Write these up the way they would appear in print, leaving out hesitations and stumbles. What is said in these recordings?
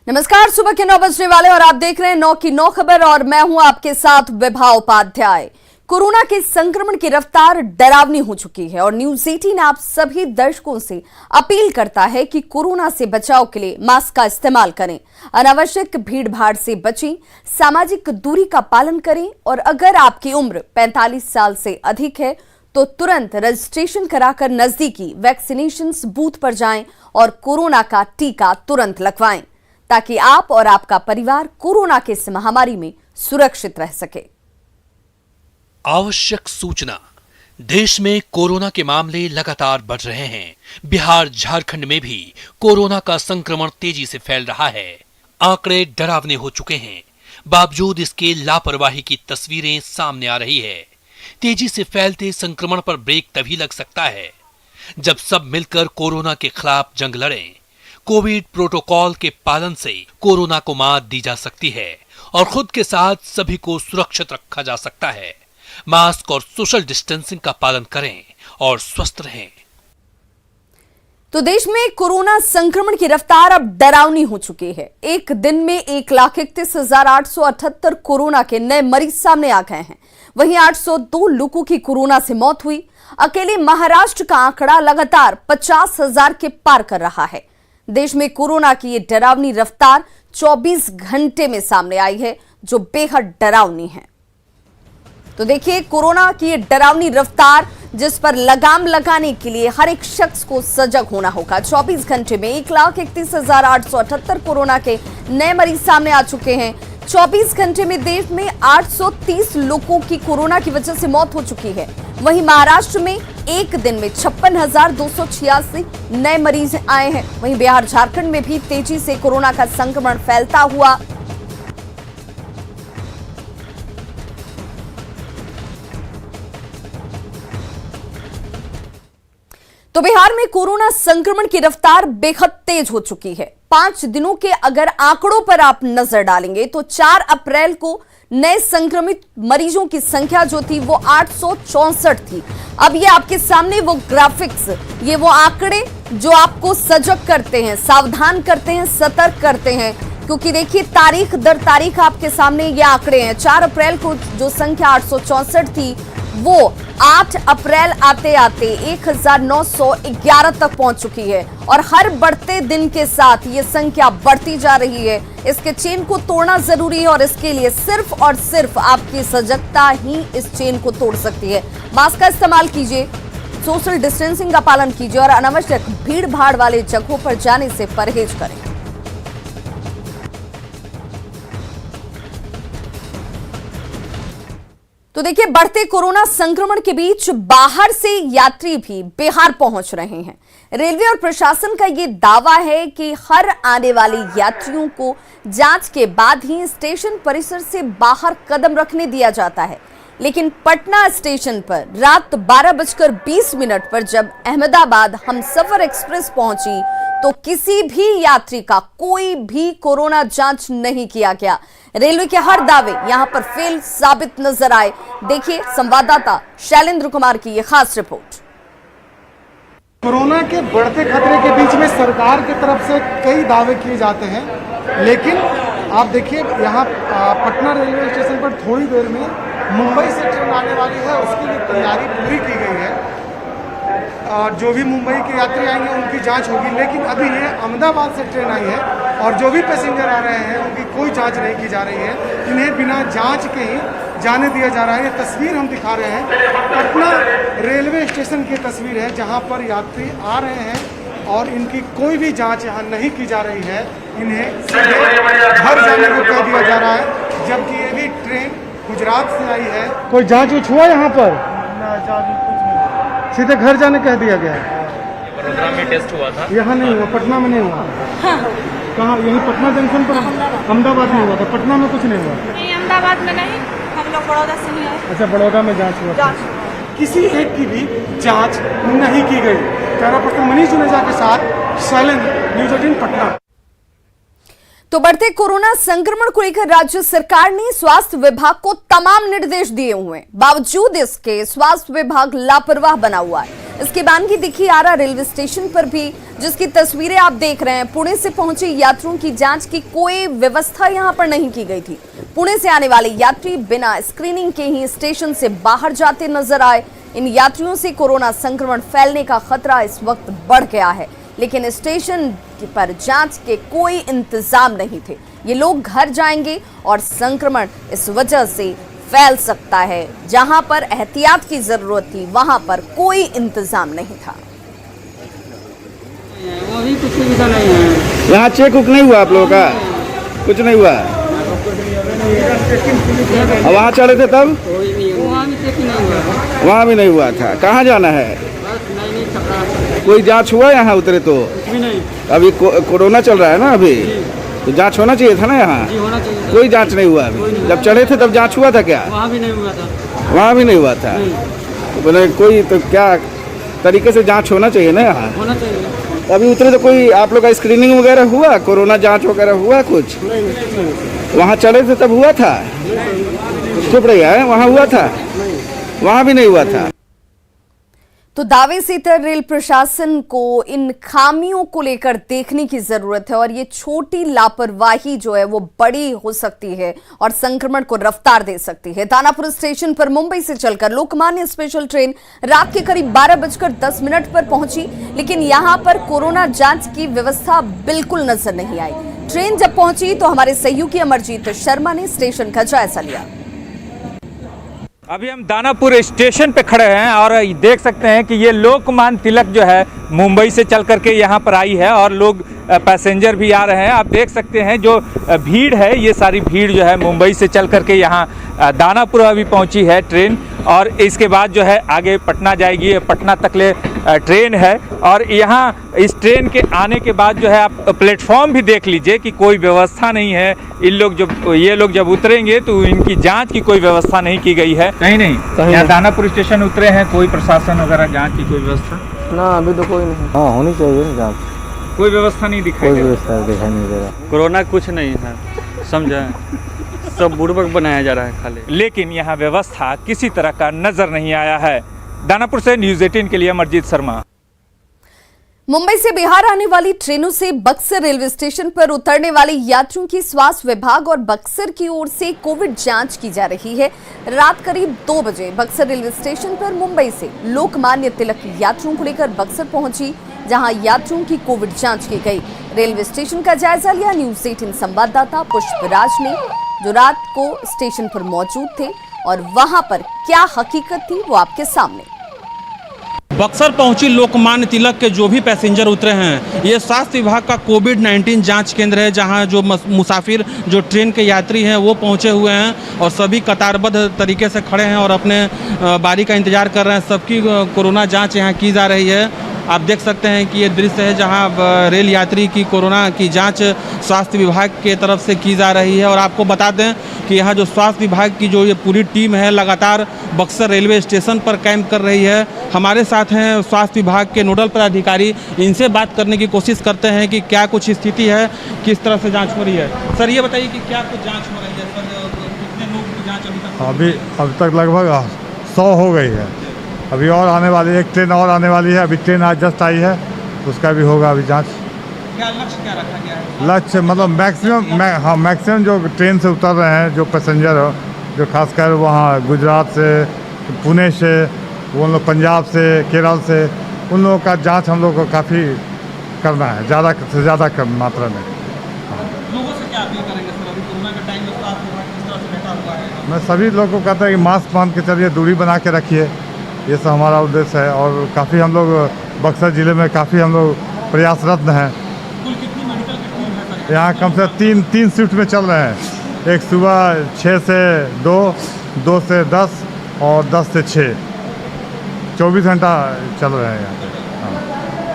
नमस्कार, सुबह के 9 बजने वाले और आप देख रहे हैं 9 की 9 खबर और मैं हूं आपके साथ विभा उपाध्याय। कोरोना के संक्रमण की रफ्तार डरावनी हो चुकी है और न्यूज 18 आप सभी दर्शकों से अपील करता है कि कोरोना से बचाव के लिए मास्क का इस्तेमाल करें, अनावश्यक भीड़ भाड़ से बचें, सामाजिक दूरी का पालन करें और अगर आपकी उम्र 45 साल से अधिक है तो तुरंत रजिस्ट्रेशन कराकर नजदीकी वैक्सीनेशन बूथ पर जाएं और कोरोना का टीका तुरंत लगवाएं ताकि आप और आपका परिवार कोरोना की इस महामारी में सुरक्षित रह सके। आवश्यक सूचना। देश में कोरोना के मामले लगातार बढ़ रहे हैं। बिहार झारखंड में भी कोरोना का संक्रमण तेजी से फैल रहा है। आंकड़े डरावने हो चुके हैं। बावजूद इसके लापरवाही की तस्वीरें सामने आ रही है। तेजी से फैलते संक्रमण पर ब्रेक तभी लग सकता है जब सब मिलकर कोरोना के खिलाफ जंग लड़ें। कोविड प्रोटोकॉल के पालन से कोरोना को मात दी जा सकती है और खुद के साथ सभी को सुरक्षित रखा जा सकता है। मास्क और सोशल डिस्टेंसिंग का पालन करें और स्वस्थ रहें। तो देश में कोरोना संक्रमण की रफ्तार अब डरावनी हो चुकी है। एक दिन में 1,31,878 कोरोना के नए मरीज सामने आ गए हैं। वहीं 802 लोगों की कोरोना से मौत हुई। अकेले महाराष्ट्र का आंकड़ा लगातार 50,000 के पार कर रहा है। देश में कोरोना की ये डरावनी रफ्तार 24 घंटे में सामने आई है, जो बेहद डरावनी है। तो देखिए, कोरोना की ये डरावनी रफ्तार जिस पर लगाम लगाने के लिए हर एक शख्स को सजग होना होगा। 24 घंटे में 1,31,878 कोरोना के नए मरीज सामने आ चुके हैं। 24 घंटे में देश में 830 लोगों की कोरोना की वजह से मौत हो चुकी है। वहीं महाराष्ट्र में एक दिन में 56,286 नए मरीज आए हैं। वहीं बिहार झारखंड में भी तेजी से कोरोना का संक्रमण फैलता हुआ तो बिहार में कोरोना संक्रमण की रफ्तार बेहद तेज हो चुकी है। 5 दिनों के अगर आंकड़ों पर आप नजर डालेंगे तो 4 अप्रैल को नए संक्रमित मरीजों की संख्या जो थी वो 864 थी। अब ये आपके सामने वो ग्राफिक्स, ये वो आंकड़े जो आपको सजग करते हैं, सावधान करते हैं, सतर्क करते हैं, क्योंकि देखिए तारीख दर तारीख आपके सामने ये आंकड़े हैं। 4 अप्रैल को जो संख्या 864 थी वो 8 अप्रैल आते आते 1,911 तक पहुंच चुकी है और हर बढ़ते दिन के साथ ये संख्या बढ़ती जा रही है। इसके चेन को तोड़ना जरूरी है और इसके लिए सिर्फ और सिर्फ आपकी सजगता ही इस चेन को तोड़ सकती है। मास्क का इस्तेमाल कीजिए, सोशल डिस्टेंसिंग का पालन कीजिए और अनावश्यक भीड़ भाड़ वाले जगहों पर जाने से परहेज करें। तो देखिए, बढ़ते कोरोना संक्रमण के बीच बाहर से यात्री भी बिहार पहुंच रहे हैं। रेलवे और प्रशासन का ये दावा है कि हर आने वाले यात्रियों को जांच के बाद ही स्टेशन परिसर से बाहर कदम रखने दिया जाता है। लेकिन पटना स्टेशन पर रात 12:20 पर जब अहमदाबाद हमसफर एक्सप्रेस पहुंची तो किसी भी यात्री का कोई भी कोरोना जांच नहीं किया गया। रेलवे के हर दावे यहां पर फेल साबित नजर आए। देखिए संवाददाता शैलेंद्र कुमार की ये खास रिपोर्ट। कोरोना के बढ़ते खतरे के बीच में सरकार की तरफ से कई दावे किए जाते हैं, लेकिन आप देखिए यहाँ पटना रेलवे स्टेशन पर थोड़ी देर में मुंबई से ट्रेन आने वाली है। उसके लिए तैयारी पूरी की गई है। जो भी मुंबई के यात्री आएंगे उनकी जांच होगी, लेकिन अभी ये अहमदाबाद से ट्रेन आई है और जो भी पैसेंजर आ रहे हैं उनकी कोई जांच नहीं की जा रही है। इन्हें बिना जांच के ही जाने दिया जा रहा है। ये तस्वीर हम दिखा रहे हैं, पटना रेलवे स्टेशन की तस्वीर है जहां पर यात्री आ रहे हैं और इनकी कोई भी जांच यहाँ नहीं की जा रही है। इन्हें सीधे घर जाने को कह दिया जा रहा है, जबकि ये भी ट्रेन गुजरात से आई है। कोई जाँच वूँच हुआ यहाँ पर? सीधे घर जाने कह दिया गया है। वडोदरा में टेस्ट हुआ था, यहाँ नहीं हुआ, पटना में नहीं हुआ। हाँ। कहाँ? यही पटना जंक्शन पर? अहमदाबाद में हुआ था, पटना में कुछ नहीं हुआ। नहीं, अहमदाबाद में नहीं, हम लोग बड़ौदा से ही आए। अच्छा, बड़ौदा में जांच हुआ। किसी एक की भी जांच नहीं की गई। कैमरा पर्सन मनीष जुनेजा के साथ शैलेंद्र, न्यूज 18 पटना। तो बढ़ते कोरोना संक्रमण को लेकर राज्य सरकार ने स्वास्थ्य विभाग को तमाम निर्देश दिए हुए हैं। बावजूद इसके स्वास्थ्य विभाग लापरवाह बना हुआ है। इसके बाद की दिखी आरा रेलवे स्टेशन पर भी, जिसकी तस्वीरें आप देख रहे हैं। पुणे से पहुंचे यात्रियों की जांच की कोई व्यवस्था यहां पर नहीं की गई थी। पुणे से आने वाले यात्री बिना स्क्रीनिंग के ही स्टेशन से बाहर जाते नजर आए। इन यात्रियों से कोरोना संक्रमण फैलने का खतरा इस वक्त बढ़ गया है, लेकिन स्टेशन पर जांच के कोई इंतजाम नहीं थे। ये लोग घर जाएंगे और संक्रमण इस वजह से फैल सकता है। जहां पर एहतियात की जरूरत थी वहां पर कोई इंतजाम नहीं था। वो भी कुछ सुविधा नहीं है। यहाँ चेक उक नहीं हुआ आप लोगों का? कुछ नहीं हुआ। अब वहाँ चढ़े थे तब? वहाँ भी चेक नहीं हुआ। वहाँ भी नहीं हुआ था। कहाँ जाना है? बस नहीं छपरा। कोई जांच हुआ यहाँ उतरे तो? भी नहीं। अभी कोरोना चल रहा है ना अभी, तो जांच होना चाहिए था ना यहाँ। जी होना चाहिए। कोई जांच नहीं हुआ अभी। जब चढ़े थे तब जांच हुआ था क्या? वहाँ भी नहीं हुआ था। वहाँ भी नहीं हुआ था। बोले कोई तो क्या तरीके से जांच होना चाहिए ना यहाँ। होना चाहिए। अभी उतरे तो कोई आप लोग का स्क्रीनिंग वगैरह हुआ, कोरोना जांच वगैरह हुआ कुछ? वहाँ चढ़े थे तब हुआ था? चुप रही है, वहाँ हुआ था? वहाँ भी नहीं हुआ था। तो दावे से इतर रेल प्रशासन को इन खामियों को लेकर देखने की जरूरत है, और ये छोटी लापरवाही जो है वो बड़ी हो सकती है और संक्रमण को रफ्तार दे सकती है। दानापुर स्टेशन पर मुंबई से चलकर लोकमान्य स्पेशल ट्रेन रात के करीब 12:10 पर पहुंची, लेकिन यहां पर कोरोना जांच की व्यवस्था बिल्कुल नजर नहीं आई। ट्रेन जब पहुंची तो हमारे सहयोगी अमरजीत शर्मा ने स्टेशन का जायजा लिया। अभी हम दानापुर स्टेशन पे खड़े हैं और देख सकते हैं कि ये लोकमान्य तिलक जो है मुंबई से चल करके यहाँ पर आई है और लोग पैसेंजर भी आ रहे हैं। आप देख सकते हैं जो भीड़ है, ये सारी भीड़ जो है मुंबई से चल करके यहाँ दानापुर अभी पहुँची है ट्रेन, और इसके बाद जो है आगे पटना जाएगी। पटना तक ले ट्रेन है, और यहाँ इस ट्रेन के आने के बाद जो है आप प्लेटफॉर्म भी देख लीजिए कि कोई व्यवस्था नहीं है। ये लोग जब उतरेंगे तो इनकी जांच की कोई व्यवस्था नहीं की गई है। कहीं नहीं। यहाँ दानापुर स्टेशन उतरे हैं, कोई प्रशासन वगैरह जांच की कोई व्यवस्था? ना, अभी तो कोई नहीं। हाँ, होनी चाहिए ना जांच। कोई व्यवस्था नहीं दिखाई? कोई व्यवस्था दिखाई नहीं दे रहा। कोरोना कुछ नहीं है, समझा, सब बुड़बक बनाया जा रहा है खाली। लेकिन यहाँ व्यवस्था किसी तरह का नजर नहीं आया है। दानापुर से न्यूज़ 18 के लिए अमरजीत शर्मा। मुंबई से बिहार आने वाली ट्रेनों से बक्सर रेलवे स्टेशन पर उतरने वाले यात्रियों की स्वास्थ्य विभाग और बक्सर की ओर से कोविड जांच की जा रही है। रात करीब 2 बजे बक्सर रेलवे स्टेशन पर मुंबई से लोकमान्य तिलक यात्रियों को लेकर बक्सर पहुंची, जहां यात्रियों की कोविड जांच की गई। रेलवे स्टेशन का जायजा लिया न्यूज़ 18 संवाददाता पुष्पराज ने, जो रात को स्टेशन पर मौजूद थे, और वहां पर क्या हकीकत थी वो आपके सामने। बक्सर पहुंची लोकमान्य तिलक के जो भी पैसेंजर उतरे हैं, ये स्वास्थ्य विभाग का कोविड-19 जांच केंद्र है, जहां जो मुसाफिर जो ट्रेन के यात्री हैं वो पहुंचे हुए हैं और सभी कतारबद्ध तरीके से खड़े हैं और अपने बारी का इंतजार कर रहे हैं। सबकी कोरोना जांच यहां की जा रही है। आप देख सकते हैं कि ये दृश्य है जहां रेल यात्री की कोरोना की जांच स्वास्थ्य विभाग के तरफ से की जा रही है। और आपको बता दें कि यहाँ जो स्वास्थ्य विभाग की जो ये पूरी टीम है लगातार बक्सर रेलवे स्टेशन पर कैंप कर रही है। हमारे साथ हैं स्वास्थ्य विभाग के नोडल पदाधिकारी, इनसे बात करने की कोशिश करते हैं कि क्या कुछ स्थिति है, किस तरह से जाँच हो रही है। सर, ये बताइए कि क्या कुछ जाँच हो रही है? सर, कितने लोग की जाँच अभी तक लगभग 100 हो गई है। अभी और आने वाली है, एक ट्रेन और आने वाली है। अभी ट्रेन आज जस्ट आई है, उसका भी होगा अभी जांच। क्या लक्ष्य क्या रखा गया है? लक्ष्य मतलब मैक्सिमम जो ट्रेन से उतर रहे हैं जो पैसेंजर हो, जो खासकर वहाँ गुजरात से, पुणे से, वो लोग पंजाब से, केरल से, उन लोगों का जांच हम लोग को काफ़ी करना है, ज़्यादा से ज़्यादा मात्रा में। लोगों से क्या अपील करेंगे सर? अभी कोरोना का टाइम में स्वास्थ्य विभाग किस तरह से बैठा हुआ है? मैं सभी लोगों को कहता है कि मास्क पहन के चलिए, दूरी बना के रखिए, ये सब हमारा उद्देश्य है। और काफ़ी हम लोग बक्सर ज़िले में काफ़ी हम लोग प्रयासरत हैं। कुल कितनी मेडिकल की टीम है सर? यहाँ कम से कम तीन शिफ्ट में चल रहे हैं। एक सुबह 6 से 2, 2 से 10 और 10 से 6, 24 घंटा चल रहे हैं यहाँ पे।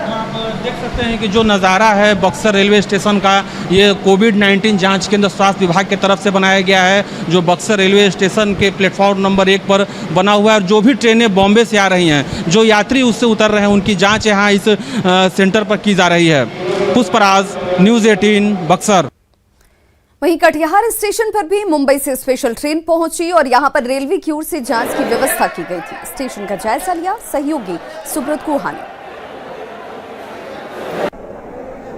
आप देख सकते हैं कि जो नज़ारा है बक्सर रेलवे स्टेशन का, ये कोविड-19 जांच केंद्र स्वास्थ्य विभाग की तरफ से बनाया गया है, जो बक्सर रेलवे स्टेशन के प्लेटफॉर्म नंबर 1 पर बना हुआ है। और जो भी ट्रेनें बॉम्बे से आ रही हैं, जो यात्री उससे उतर रहे हैं, उनकी जांच यहाँ इस सेंटर पर की जा रही है। पुष्पराज, न्यूज़ 18 बक्सर। वहीं कटिहार स्टेशन पर भी मुंबई से स्पेशल ट्रेन पहुंची और यहां पर रेलवे की ओर से जांच की व्यवस्था की गई थी। स्टेशन का जायजा लिया सहयोगी सुब्रत गुहा ने।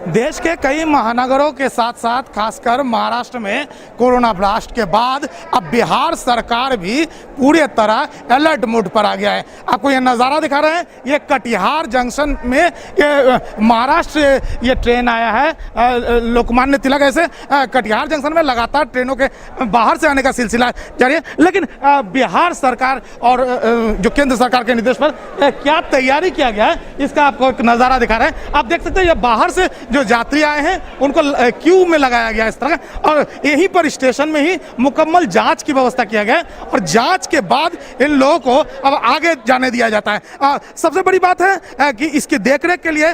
देश के कई महानगरों के साथ साथ खासकर महाराष्ट्र में कोरोना ब्लास्ट के बाद अब बिहार सरकार भी पूरी तरह अलर्ट मोड पर आ गया है। आपको ये नज़ारा दिखा रहे हैं, ये कटिहार जंक्शन में ये महाराष्ट्र ये ट्रेन आया है लोकमान्य तिलक। ऐसे कटिहार जंक्शन में लगातार ट्रेनों के बाहर से आने का सिलसिला जारी है, लेकिन बिहार सरकार और जो केंद्र सरकार के निर्देश पर क्या तैयारी किया गया है इसका आपको एक नज़ारा दिखा रहे हैं। आप देख सकते हैं ये बाहर से जो यात्री आए हैं उनको क्यू में लगाया गया इस तरह, और यहीं पर स्टेशन में ही मुकम्मल जांच की व्यवस्था किया गया और जांच के बाद इन लोगों को अब आगे जाने दिया जाता है। सबसे बड़ी बात है कि इसकी देखरेख के लिए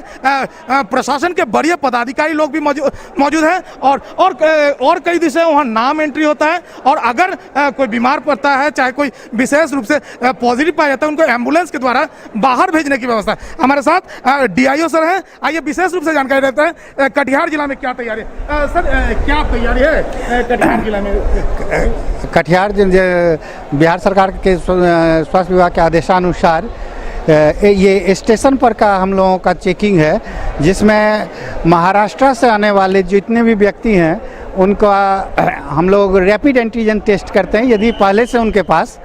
प्रशासन के बड़े पदाधिकारी लोग भी मौजूद हैं और कई दिशा वहाँ नाम एंट्री होता है, और अगर कोई बीमार पड़ता है, चाहे कोई विशेष रूप से पॉजिटिव पाया जाता है, उनको एम्बुलेंस के द्वारा बाहर भेजने की व्यवस्था है। हमारे साथ डीआईओ सर हैं, आइए विशेष रूप से जानकारी देते हैं कटिहार जिला में क्या तैयारी है। सर क्या तैयारी है कटिहार जिला में? कटिहार बिहार सरकार के स्वास्थ्य विभाग के आदेशानुसार ये स्टेशन पर का हम लोगों का चेकिंग है, जिसमें महाराष्ट्र से आने वाले जितने भी व्यक्ति हैं उनका हम लोग रैपिड एंटीजन टेस्ट करते हैं। यदि पहले से उनके पास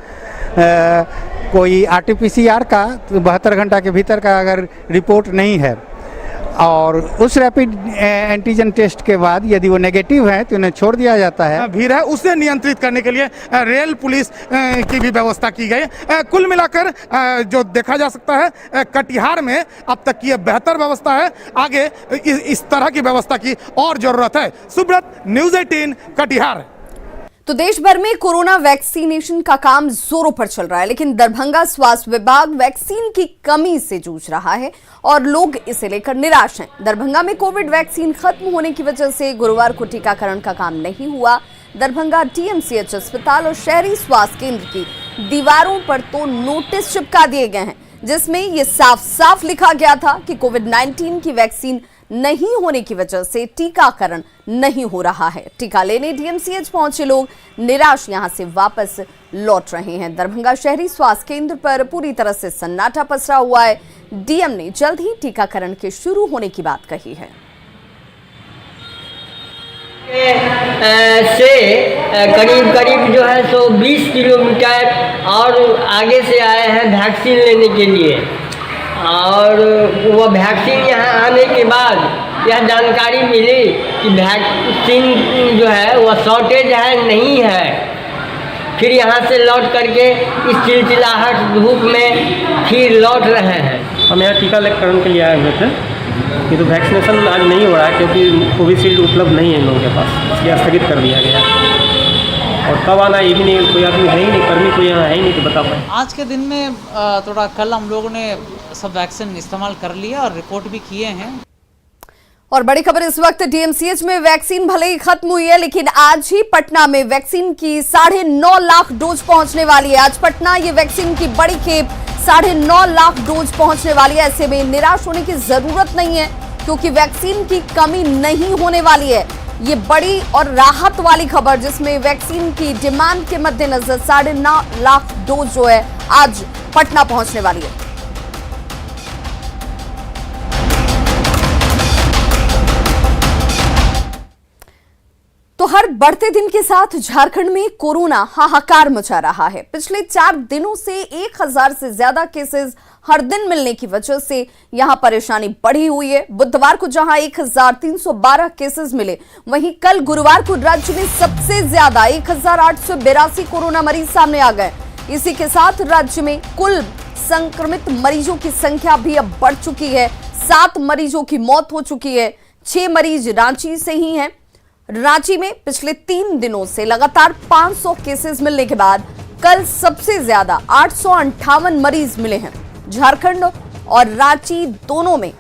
कोई RT-PCR का 72 घंटा के भीतर का अगर रिपोर्ट नहीं है और उस रैपिड एंटीजन टेस्ट के बाद यदि वो नेगेटिव है तो उन्हें छोड़ दिया जाता है। भीड़ है उसे नियंत्रित करने के लिए रेल पुलिस की भी व्यवस्था की गई है। कुल मिलाकर जो देखा जा सकता है कटिहार में अब तक की बेहतर व्यवस्था है, आगे इस तरह की व्यवस्था की और जरूरत है। सुब्रत, न्यूज़ 18 कटिहार। तो देश भर में कोरोना वैक्सीनेशन का काम जोरों पर चल रहा है, लेकिन दरभंगा स्वास्थ्य विभाग वैक्सीन की कमी से जूझ रहा है और लोग इसे लेकर निराश हैं। दरभंगा में कोविड वैक्सीन खत्म होने की वजह से गुरुवार को टीकाकरण का काम नहीं हुआ। दरभंगा DMCH अस्पताल और शहरी स्वास्थ्य केंद्र की दीवारों पर तो नोटिस चिपका दिए गए हैं, जिसमें यह साफ साफ लिखा गया था कि कोविड-19 की वैक्सीन नहीं होने की वजह से टीकाकरण नहीं हो रहा है। टीका लेने DMCH पहुंचे लोग निराश यहां से वापस लौट रहे हैं। दरभंगा शहरी स्वास्थ्य केंद्र पर पूरी तरह से सन्नाटा पसरा हुआ है। DM ने जल्द ही टीकाकरण के शुरू होने की बात कही है। से करीब जो है 120 किलोमीटर और आगे से आए हैं वैक्सीन लेने के लिए, और वो वैक्सीन यहाँ आने के बाद यह जानकारी मिली कि वैक्सीन जो है वो शॉर्टेज है, नहीं है। फिर यहाँ से लौट करके इस चिलचिलाहट धूप में फिर लौट रहे हैं। हम यहाँ टीकाकरण के लिए आए हुए थे, ये तो वैक्सीनेशन आज नहीं हो रहा है क्योंकि कोविशील्ड उपलब्ध नहीं है इन लोगों के पास, इसलिए स्थगित कर दिया गया। और कब आना ये भी नहीं, कोई आदमी है ही नहीं, कर्मी कोई यहाँ है ही नहीं तो बता पाए। आज के दिन में थोड़ा कल हम लोगों ने सब वैक्सीन इस्तेमाल कर लिया और रिपोर्ट भी किए हैं। और बड़ी खबर इस वक्त DMCH में वैक्सीन भले ही खत्म हुई है, लेकिन आज ही पटना में वैक्सीन की 9.5 लाख डोज पहुंचने वाली है। आज पटना ये वैक्सीन की बड़ी खेप 9.5 लाख डोज पहुंचने वाली है। ऐसे में निराश होने की जरूरत नहीं है, क्योंकि वैक्सीन की कमी नहीं होने वाली है। ये बड़ी और राहत वाली खबर, जिसमें वैक्सीन की डिमांड के मद्देनजर 9.5 लाख डोज जो है आज पटना पहुंचने वाली है। तो हर बढ़ते दिन के साथ झारखंड में कोरोना हाहाकार मचा रहा है। पिछले 4 दिनों से 1000 से ज्यादा केसेस हर दिन मिलने की वजह से यहां परेशानी बढ़ी हुई है। बुधवार को जहां 1312 केसेस मिले, वहीं कल गुरुवार को राज्य में सबसे ज्यादा 1882 कोरोना मरीज सामने आ गए। इसी के साथ राज्य में कुल संक्रमित मरीजों की संख्या भी अब बढ़ चुकी है। 7 मरीजों की मौत हो चुकी है। 6 मरीज रांची से ही हैं। रांची में पिछले 3 दिनों से लगातार 500 केसेस मिलने के बाद कल सबसे ज्यादा 858 मरीज मिले हैं। झारखंड और रांची दोनों में,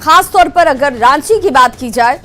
खास तौर पर अगर रांची की बात की जाए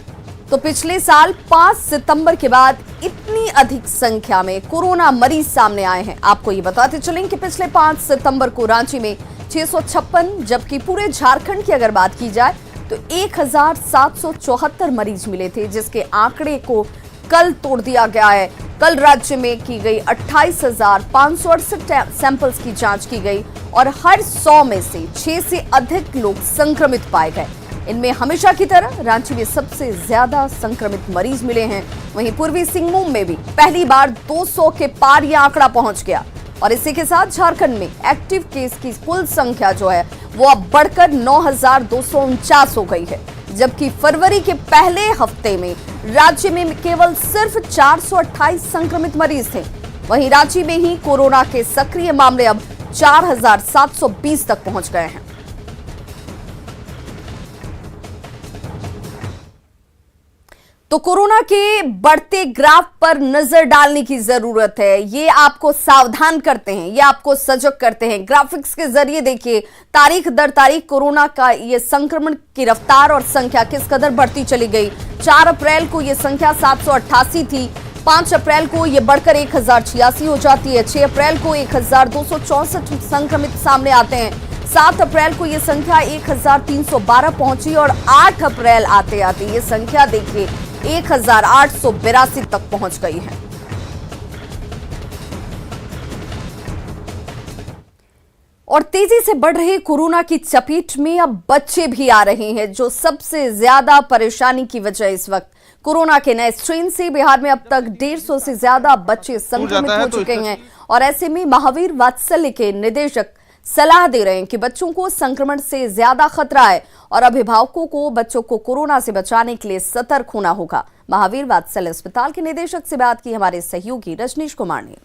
तो पिछले साल 5 सितंबर के बाद इतनी अधिक संख्या में कोरोना मरीज सामने आए हैं। आपको ये बताते चलें कि पिछले 5 सितंबर को रांची में 656, जबकि पूरे झारखंड की अगर बात की जाए तो 1774 मरीज मिले थे, जिसके आंकड़े को कल तोड़ दिया गया है। कल राज्य में की गई 28,568 सैंपल्स की जांच की गई और हर 100 में से 6 से अधिक लोग संक्रमित पाए गए। इनमें हमेशा की तरह रांची में सबसे ज्यादा संक्रमित मरीज मिले हैं। वहीं पूर्वी सिंहभूम में भी पहली बार 200 के पार यह आंकड़ा पहुंच गया और इसी के साथ झारखंड में एक्टिव केस की कुल संख्या जो है वो अब बढ़कर 9,249 हो गई है, जबकि फरवरी के पहले हफ्ते में राज्य में केवल सिर्फ 428 संक्रमित मरीज थे। वहीं रांची में ही कोरोना के सक्रिय मामले अब 4,720 तक पहुंच गए हैं। तो कोरोना के बढ़ते ग्राफ पर नजर डालने की जरूरत है। ये आपको सावधान करते हैं, ये आपको सजग करते हैं। ग्राफिक्स के जरिए देखिए तारीख दर तारीख कोरोना का ये संक्रमण की रफ्तार और संख्या किस कदर बढ़ती चली गई। 4 अप्रैल को ये संख्या 788 थी, 5 अप्रैल को ये बढ़कर 1086 हो जाती है, 6 अप्रैल को 1264 संक्रमित सामने आते हैं, 7 अप्रैल को ये संख्या 1312 पहुंची और 8 अप्रैल आते आते ये संख्या देखिए 1882 तक पहुंच गई है। और तेजी से बढ़ रहे कोरोना की चपेट में अब बच्चे भी आ रहे हैं, जो सबसे ज्यादा परेशानी की वजह इस वक्त कोरोना के नए स्ट्रेन से बिहार में अब तक 150 से ज्यादा बच्चे संक्रमित हो चुके हैं। और ऐसे में महावीर वात्सल्य के निदेशक सलाह दे रहे हैं कि बच्चों को संक्रमण से ज्यादा खतरा है और अभिभावकों को बच्चों को कोरोना से बचाने के लिए सतर्क होना होगा। महावीर वात्सल्य अस्पताल के निदेशक से बात की हमारे सहयोगी रजनीश कुमार ने।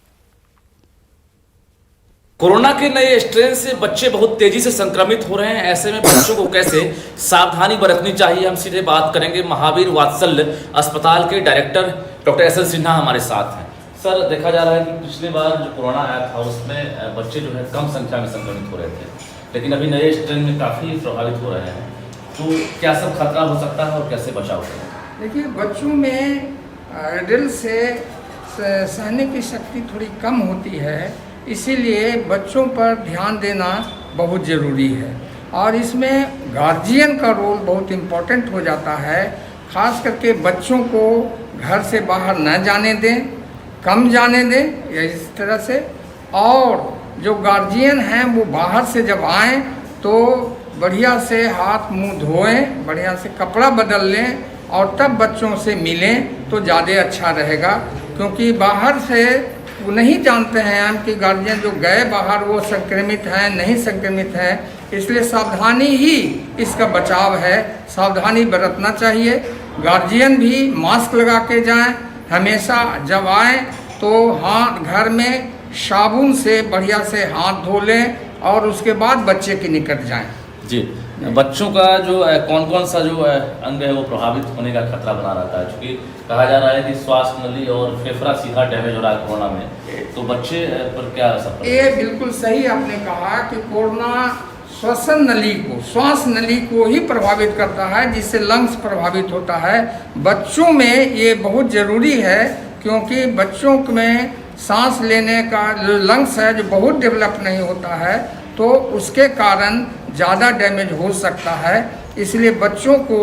कोरोना के नए स्ट्रेन से बच्चे बहुत तेजी से संक्रमित हो रहे हैं। ऐसे में बच्चों को कैसे सावधानी बरतनी चाहिए, हम सीधे बात करेंगे। महावीर वात्सल्य अस्पताल के डायरेक्टर डॉक्टर एस.एल. सिन्हा हमारे साथ हैं। सर, देखा जा रहा है कि पिछली बार जो कोरोना आया था उसमें बच्चे जो है कम संख्या में संक्रमित हो रहे थे, लेकिन अभी नए स्ट्रेन में काफ़ी प्रभावित हो रहे हैं। तो क्या सब खतरा हो सकता है और कैसे बचाव करें? देखिए, बच्चों में एडल्ट से सहने की शक्ति थोड़ी कम होती है, इसीलिए बच्चों पर ध्यान देना बहुत ज़रूरी है और इसमें गार्जियन का रोल बहुत इम्पोर्टेंट हो जाता है। खास करके बच्चों को घर से बाहर न जाने दें, कम जाने दें या इस तरह से। और जो गार्जियन हैं वो बाहर से जब आएँ तो बढ़िया से हाथ मुंह धोएं, बढ़िया से कपड़ा बदल लें और तब बच्चों से मिलें तो ज़्यादा अच्छा रहेगा, क्योंकि बाहर से वो नहीं जानते हैं हम कि गार्जियन जो गए बाहर वो संक्रमित हैं नहीं संक्रमित हैं। इसलिए सावधानी ही इसका बचाव है, सावधानी बरतना चाहिए। गार्जियन भी मास्क लगा के जाएं, हमेशा जब आएँ तो हाथ घर में साबुन से बढ़िया से हाथ धो लें और उसके बाद बच्चे के निकट जाएं। जी, बच्चों का जो कौन कौन सा जो अंग है वो प्रभावित होने का खतरा बना रहता है, क्योंकि कहा जा रहा है कि श्वास नली और फेफड़ा सीधा डैमेज हो रहा है कोरोना में, तो बच्चे पर क्या असर? ये बिल्कुल सही आपने कहा कि कोरोना श्वसन नली को, श्वास नली को ही प्रभावित करता है, जिससे लंग्स प्रभावित होता है। बच्चों में ये बहुत ज़रूरी है, क्योंकि बच्चों में सांस लेने का जो लंग्स है जो बहुत डेवलप नहीं होता है, तो उसके कारण ज़्यादा डैमेज हो सकता है। इसलिए बच्चों को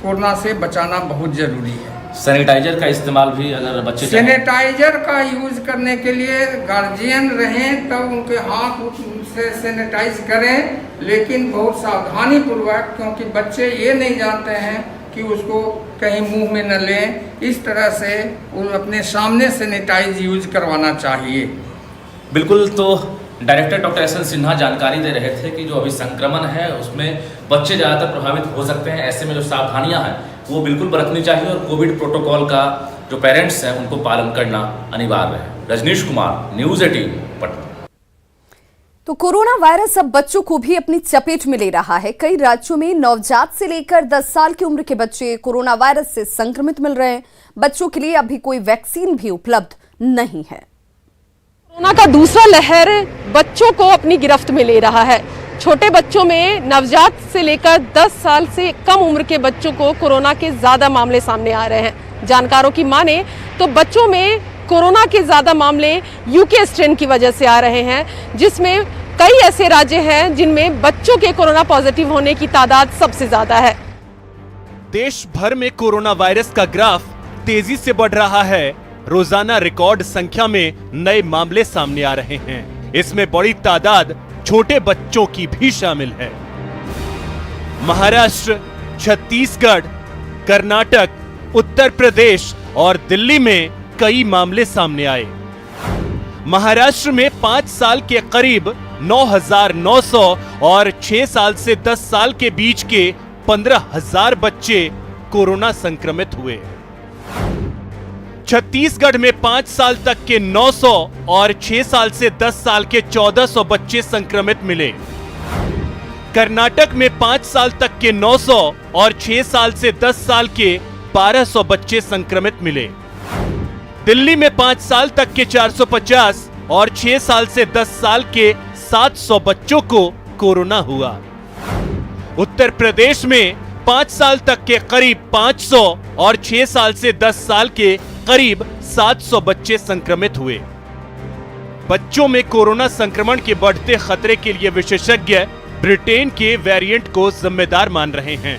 कोरोना से बचाना बहुत ज़रूरी है। सैनिटाइजर का इस्तेमाल भी अगर बच्चे सैनिटाइजर का यूज़ करने के लिए गार्जियन रहें तब उनके हाथ से सैनिटाइज करें, लेकिन बहुत सावधानी पूर्वक, क्योंकि बच्चे ये नहीं जानते हैं कि उसको कहीं मुंह में न लें। इस तरह से वो अपने सामने सैनिटाइज यूज करवाना चाहिए। बिल्कुल, तो डायरेक्टर डॉक्टर एस.एल. सिन्हा जानकारी दे रहे थे कि जो अभी संक्रमण है उसमें बच्चे ज़्यादातर प्रभावित हो सकते हैं। ऐसे में जो सावधानियां हैं वो बिल्कुल बरतनी चाहिए और कोविड प्रोटोकॉल का जो पेरेंट्स हैं उनको पालन करना अनिवार्य है। रजनीश कुमार, न्यूज़ 18, पटना। तो कोरोना वायरस अब बच्चों को भी अपनी चपेट में ले रहा है। कई राज्यों में नवजात से लेकर 10 साल की उम्र के बच्चे कोरोना वायरस से संक्रमित मिल रहे हैं। बच्चों के लिए अभी कोई वैक्सीन भी उपलब्ध नहीं है। कोरोना का दूसरा लहर बच्चों को अपनी गिरफ्त में ले रहा है। छोटे बच्चों में नवजात से लेकर 10 साल से कम उम्र के बच्चों को कोरोना के ज्यादा मामले सामने आ रहे हैं। जानकारों की माने तो बच्चों में कोरोना के ज्यादा मामले यूके स्ट्रेन की वजह से आ रहे हैं, जिसमें कई ऐसे राज्य हैं जिनमें बच्चों के कोरोना पॉजिटिव होने की तादाद सबसे ज्यादा है। देश भर में कोरोना वायरस का ग्राफ तेजी से बढ़ रहा है। रोजाना रिकॉर्ड संख्या में नए मामले सामने आ रहे हैं। इसमें बड़ी तादाद छोटे बच्चों की भी शामिल है। महाराष्ट्र, छत्तीसगढ़, कर्नाटक, उत्तर प्रदेश और दिल्ली में कई मामले सामने आए। महाराष्ट्र में 5 साल के करीब 9,900 और 6 साल से 10 साल के बीच के 15,000 बच्चे कोरोना संक्रमित हुए। छत्तीसगढ़ में 5 साल तक के 900 और 6 साल से 10 साल के 1,400 बच्चे संक्रमित मिले। कर्नाटक में 5 साल तक के 900 और 6 साल से 10 साल के 1,200 बच्चे संक्रमित मिले। दिल्ली में 5 साल तक के 450 और 6 साल से 10 साल के 700 बच्चों को कोरोना हुआ। उत्तर प्रदेश में 5 साल तक के करीब 500 और 6 साल से 10 साल के करीब 700 बच्चे संक्रमित हुए। बच्चों में कोरोना संक्रमण के बढ़ते खतरे के लिए विशेषज्ञ ब्रिटेन के वेरिएंट को जिम्मेदार मान रहे हैं।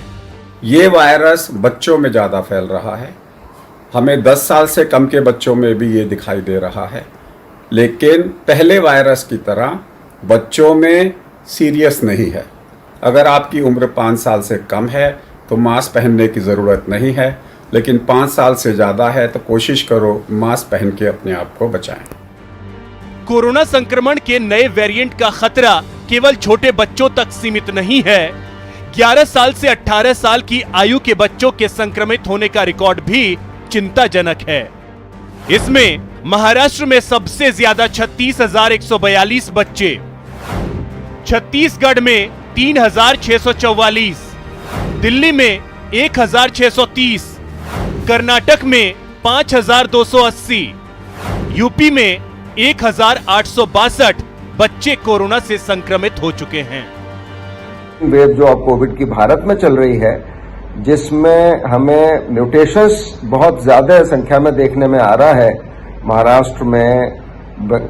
ये वायरस बच्चों में ज्यादा फैल रहा है। हमें 10 साल से कम के बच्चों में भी ये दिखाई दे रहा है, लेकिन पहले वायरस की तरह बच्चों में सीरियस नहीं है। अगर आपकी उम्र 5 साल से कम है तो मास्क पहनने की ज़रूरत नहीं है, लेकिन 5 साल से ज़्यादा है तो कोशिश करो मास्क पहन के अपने आप को बचाएं। कोरोना संक्रमण के नए वेरिएंट का खतरा केवल छोटे बच्चों तक सीमित नहीं है। 11 साल से 18 साल की आयु के बच्चों के संक्रमित होने का रिकॉर्ड भी चिंताजनक है। इसमें महाराष्ट्र में सबसे ज्यादा 36,142 बच्चे, छत्तीसगढ़ में 3,644, दिल्ली में 1,630, कर्नाटक में 5,280, यूपी में 1,862 बच्चे कोरोना से संक्रमित हो चुके हैं। वेव जो अब कोविड की भारत में चल रही है, जिसमें हमें म्यूटेशंस बहुत ज्यादा संख्या में देखने में आ रहा है। महाराष्ट्र में,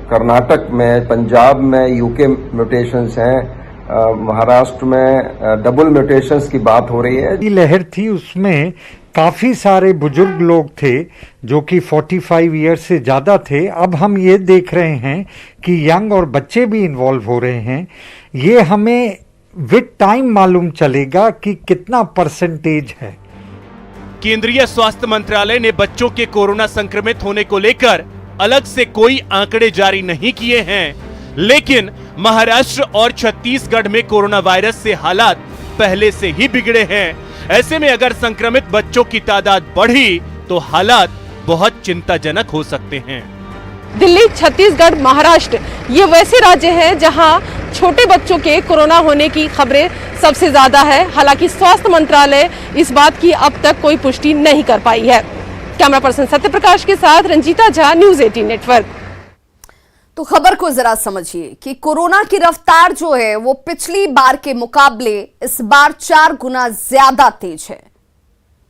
कर्नाटक में, पंजाब में यूके म्यूटेशंस हैं, महाराष्ट्र में डबल म्यूटेशंस की बात हो रही है। लहर थी, उसमें काफी सारे बुजुर्ग लोग थे जो कि 45 ईयर से ज्यादा थे। अब हम ये देख रहे हैं कि यंग और बच्चे भी इन्वॉल्व हो रहे हैं। ये हमें विद टाइम मालूम चलेगा कि कितना परसेंटेज है। केंद्रीय स्वास्थ्य मंत्रालय ने बच्चों के कोरोना संक्रमित होने को लेकर अलग से कोई आंकड़े जारी नहीं किए हैं, लेकिन महाराष्ट्र और छत्तीसगढ़ में कोरोना वायरस से हालात पहले से ही बिगड़े हैं। ऐसे में अगर संक्रमित बच्चों की तादाद बढ़ी तो हालात बहुत चिंताजनक हो सकते हैं। दिल्ली, छत्तीसगढ़, महाराष्ट्र ये वैसे राज्य हैं जहां छोटे बच्चों के कोरोना होने की खबरें सबसे ज्यादा है। हालांकि स्वास्थ्य मंत्रालय इस बात की अब तक कोई पुष्टि नहीं कर पाई है। कैमरा पर्सन सत्यप्रकाश के साथ रंजीता झा, न्यूज़ 18 नेटवर्क। तो खबर को जरा समझिए कि कोरोना की रफ्तार जो है वो पिछली बार के मुकाबले इस बार 4 गुना ज्यादा तेज है।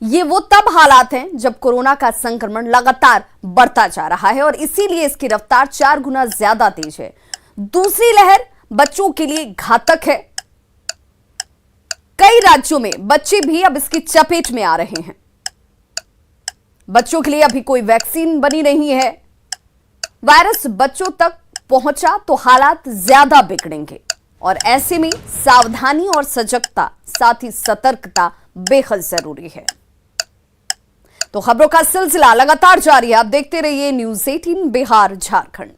ये वो तब हालात हैं जब कोरोना का संक्रमण लगातार बढ़ता जा रहा है और इसीलिए इसकी रफ्तार 4 गुना ज्यादा तेज है। दूसरी लहर बच्चों के लिए घातक है। कई राज्यों में बच्चे भी अब इसकी चपेट में आ रहे हैं। बच्चों के लिए अभी कोई वैक्सीन बनी नहीं है। वायरस बच्चों तक पहुंचा तो हालात ज्यादा बिगड़ेंगे और ऐसे में सावधानी और सजगता, साथ ही सतर्कता बेहद जरूरी है। तो खबरों का सिलसिला लगातार जारी है। आप देखते रहिए न्यूज़ 18 बिहार झारखंड।